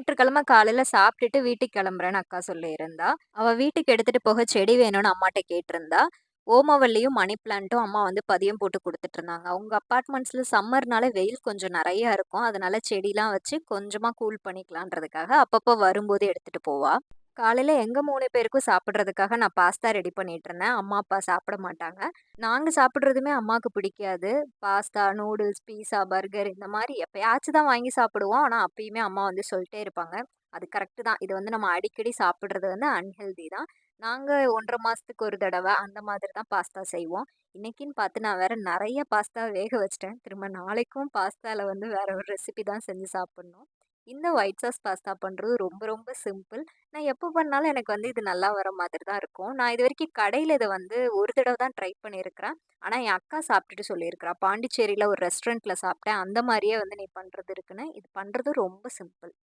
ஞாயிற்றுக்கிழமை காலையில சாப்பிட்டுட்டு வீட்டுக்கு கிளம்புறேன்னு அக்கா சொல்லியிருந்தா. அவ வீட்டுக்கு எடுத்துட்டு போக செடி வேணும்னு அம்மாட்ட கேட்டிருந்தா. ஓமவல்லியும், மணி பிளான்ட்டும் அம்மா வந்து பதியம் போட்டு குடுத்துட்டுருந்தாங்க. அவங்க அபார்ட்மெண்ட்ஸ்ல சம்மர்னால வெயில் கொஞ்சம் நெறையா இருக்கும். அதனால செடிலாம் வச்சு கொஞ்சமா கூல் பண்ணிக்கலான்றதுக்காக அப்பப்போ வரும்போது எடுத்துட்டு போவா. காலையில எங்க 3 பேருக்கும் சாப்பிடுறதுக்காக நான் பாஸ்தா ரெடி பண்ணிட்டுருந்தேன். அம்மா, அப்பா சாப்பிட மாட்டாங்க. நாங்க சாப்பிடுறதுமே அம்மாக்கு பிடிக்காது. பாஸ்தா, நூடுல்ஸ், பீஸா, பர்கர் இந்த மாரி எப்பயாச்சும் தான் வாங்கி சாப்பிடுவோம். ஆனா, அப்பயுமே அம்மா வந்து சொல்ட்டே இருப்பாங்க. அது கரெக்ட்டு தான். இது வந்து நம்ம அடிக்கடி சாப்பிடுறது வந்து அன்ஹெல்தி தான். நாங்க 1 1/2 மாசத்துக்கு ஒரு தடவ அந்த மாதிரி தான் பாஸ்தா செய்வோம். இன்னைக்குன்னு பார்த்து நான் வேற நெறைய பாஸ்தா வேக வச்சுட்டேன். திரும்ப நாளைக்கும் பாஸ்தால வந்து வேற ஒரு ரெசிபி தான் செஞ்சு சாப்பிடணும். இந்த ஒயிட் சாஸ் பாஸ்தா பண்றது ரொம்ப ரொம்ப சிம்பிள். நான் எப்ப பண்ணாலும் எனக்கு வந்து இது நல்லா வர மாதிரி தான் இருக்கும். நான் இதுவரைக்கும் கடையில இத வந்து ஒரு தடவ தான் ட்ரை பண்ணியிருக்கிறேன். ஆனா, என் அக்கா சாப்பிட்டுட்டு சொல்லியிருக்கிறா. பாண்டிச்சேரியில ஒரு ரெஸ்டாரண்ட்ல சாப்பிட்டேன். அந்த மாரியே வந்து நீ பண்றது இருக்குன்னு. இது பண்றது ரொம்ப சிம்பிள்.